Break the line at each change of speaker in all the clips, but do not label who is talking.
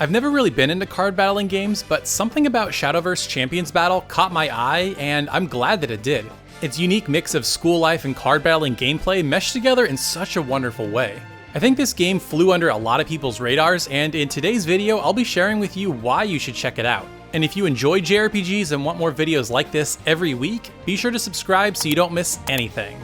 I've never really been into card battling games, but something about Shadowverse Champions Battle caught my eye, and I'm glad that it did. Its unique mix of school life and card battling gameplay meshed together in such a wonderful way. I think this game flew under a lot of people's radars, and in today's video, I'll be sharing with you why you should check it out. And if you enjoy JRPGs and want more videos like this every week, be sure to subscribe so you don't miss anything.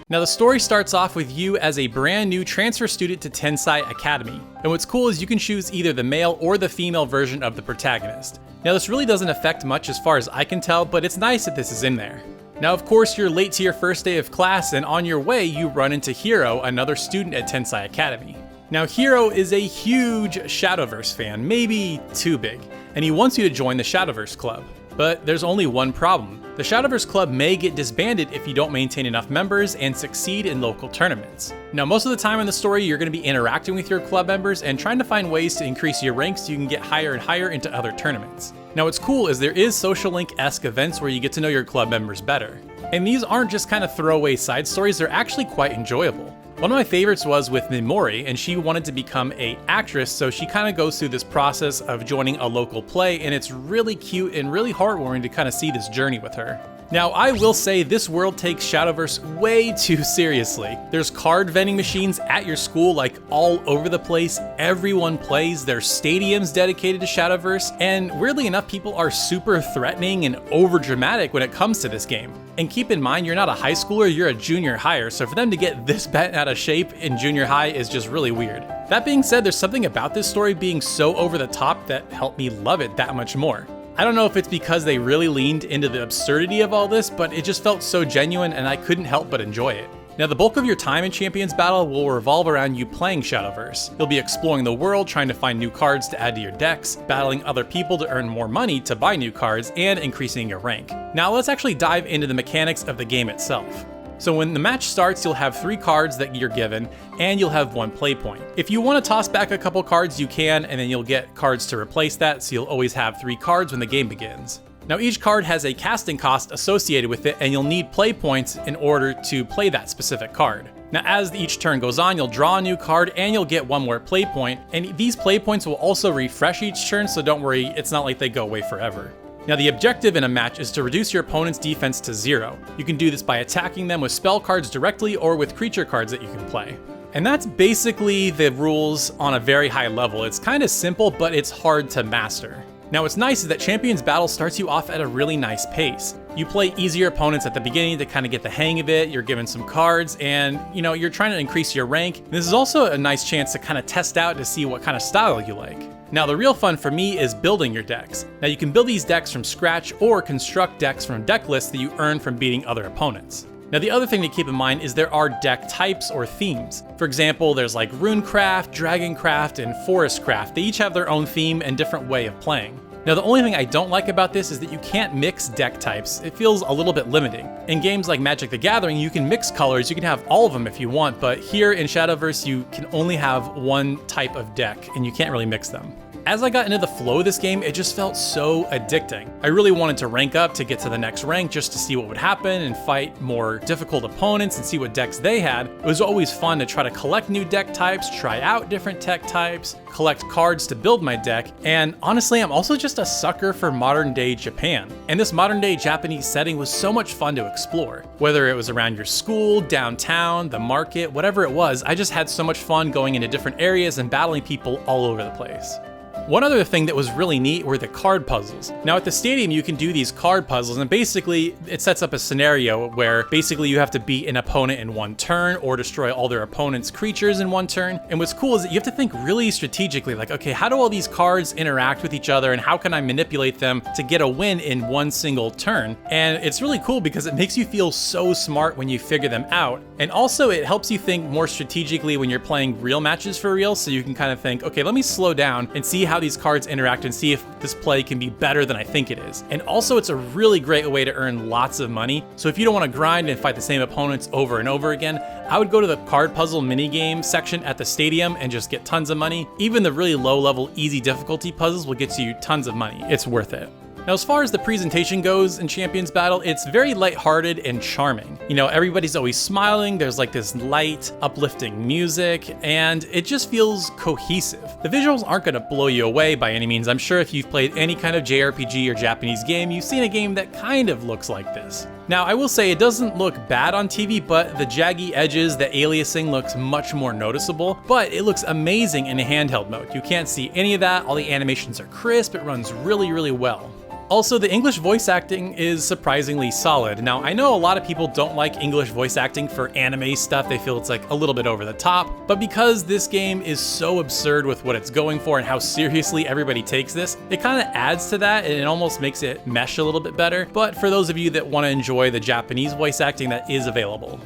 Now the story starts off with you as a brand new transfer student to Tensai Academy, and what's cool is you can choose either the male or the female version of the protagonist. Now this really doesn't affect much as far as I can tell, but it's nice that this is in there. Now of course you're late to your first day of class, and on your way you run into Hiro, another student at Tensai Academy. Now Hiro is a huge Shadowverse fan, maybe too big, and he wants you to join the Shadowverse Club. But there's only one problem. The Shadowverse Club may get disbanded if you don't maintain enough members and succeed in local tournaments. Now most of the time in the story you're going to be interacting with your club members and trying to find ways to increase your ranks so you can get higher and higher into other tournaments. Now what's cool is there is social link-esque events where you get to know your club members better. And these aren't just kind of throwaway side stories, they're actually quite enjoyable. One of my favorites was with Mimori, and she wanted to become an actress, so she kind of goes through this process of joining a local play, and it's really cute and really heartwarming to kind of see this journey with her. Now, I will say this world takes Shadowverse way too seriously. There's card vending machines at your school like all over the place, everyone plays, there's stadiums dedicated to Shadowverse, and weirdly enough people are super threatening and overdramatic when it comes to this game. And keep in mind, you're not a high schooler, you're a junior higher, so for them to get this bent out of shape in junior high is just really weird. That being said, there's something about this story being so over the top that helped me love it that much more. I don't know if it's because they really leaned into the absurdity of all this, but it just felt so genuine and I couldn't help but enjoy it. Now the bulk of your time in Champions Battle will revolve around you playing Shadowverse. You'll be exploring the world, trying to find new cards to add to your decks, battling other people to earn more money to buy new cards, and increasing your rank. Now let's actually dive into the mechanics of the game itself. So when the match starts, you'll have 3 cards that you're given, and you'll have 1 play point. If you want to toss back a couple cards, you can, and then you'll get cards to replace that, so you'll always have 3 cards when the game begins. Now each card has a casting cost associated with it, and you'll need play points in order to play that specific card. Now as each turn goes on, you'll draw a new card, and you'll get 1 more play point, and these play points will also refresh each turn, so don't worry, it's not like they go away forever. Now the objective in a match is to reduce your opponent's defense to 0. You can do this by attacking them with spell cards directly or with creature cards that you can play. And that's basically the rules on a very high level. It's kind of simple, but it's hard to master. Now what's nice is that Champions Battle starts you off at a really nice pace. You play easier opponents at the beginning to kind of get the hang of it, you're given some cards, and you're trying to increase your rank. This is also a nice chance to kind of test out to see what kind of style you like. Now the real fun for me is building your decks. Now you can build these decks from scratch or construct decks from deck lists that you earn from beating other opponents. Now the other thing to keep in mind is there are deck types or themes. For example, there's like Runecraft, Dragoncraft, and Forestcraft. They each have their own theme and different way of playing. Now the only thing I don't like about this is that you can't mix deck types. It feels a little bit limiting. In games like Magic the Gathering, you can mix colors, you can have all of them if you want, but here in Shadowverse you can only have one type of deck and you can't really mix them. As I got into the flow of this game, it just felt so addicting. I really wanted to rank up to get to the next rank just to see what would happen and fight more difficult opponents and see what decks they had. It was always fun to try to collect new deck types, try out different tech types, collect cards to build my deck, and honestly, I'm also just a sucker for modern day Japan. And this modern day Japanese setting was so much fun to explore. Whether it was around your school, downtown, the market, whatever it was, I just had so much fun going into different areas and battling people all over the place. One other thing that was really neat were the card puzzles. Now at the stadium you can do these card puzzles, and basically it sets up a scenario where basically you have to beat an opponent in 1 turn or destroy all their opponent's creatures in 1 turn. And what's cool is that you have to think really strategically, like, okay, how do all these cards interact with each other and how can I manipulate them to get a win in 1 single turn? And it's really cool because it makes you feel so smart when you figure them out. And also it helps you think more strategically when you're playing real matches for real, so you can kind of think, okay, let me slow down and see how these cards interact and see if this play can be better than I think it is. And also it's a really great way to earn lots of money. So if you don't want to grind and fight the same opponents over and over again, I would go to the card puzzle minigame section at the stadium and just get tons of money. Even the really low level easy difficulty puzzles will get you tons of money. It's worth it. Now, as far as the presentation goes in Champions Battle, it's very lighthearted and charming. You know, everybody's always smiling, there's like this light, uplifting music, and it just feels cohesive. The visuals aren't gonna blow you away by any means. I'm sure if you've played any kind of JRPG or Japanese game, you've seen a game that kind of looks like this. Now, I will say it doesn't look bad on TV, but the jaggy edges, the aliasing looks much more noticeable, but it looks amazing in a handheld mode. You can't see any of that, all the animations are crisp, it runs really, really well. Also, the English voice acting is surprisingly solid. Now, I know a lot of people don't like English voice acting for anime stuff, they feel it's like a little bit over the top, but because this game is so absurd with what it's going for and how seriously everybody takes this, it kind of adds to that and it almost makes it mesh a little bit better, but for those of you that want to enjoy the Japanese voice acting, that is available.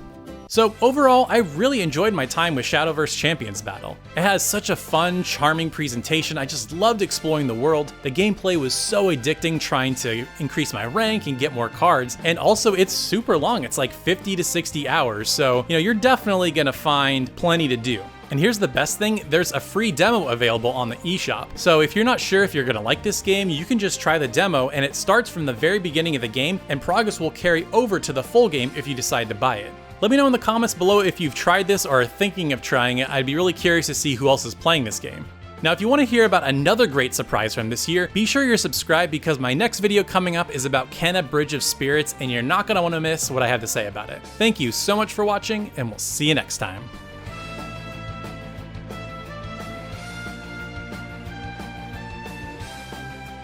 So overall, I really enjoyed my time with Shadowverse Champions Battle. It has such a fun, charming presentation, I just loved exploring the world. The gameplay was so addicting trying to increase my rank and get more cards, and also it's super long, it's like 50 to 60 hours, so you know, you're definitely gonna find plenty to do. And here's the best thing, there's a free demo available on the eShop. So if you're not sure if you're gonna like this game, you can just try the demo and it starts from the very beginning of the game and progress will carry over to the full game if you decide to buy it. Let me know in the comments below if you've tried this or are thinking of trying it. I'd be really curious to see who else is playing this game. Now, if you want to hear about another great surprise from this year, be sure you're subscribed because my next video coming up is about Kenna Bridge of Spirits and you're not going to want to miss what I have to say about it. Thank you so much for watching and we'll see you next time.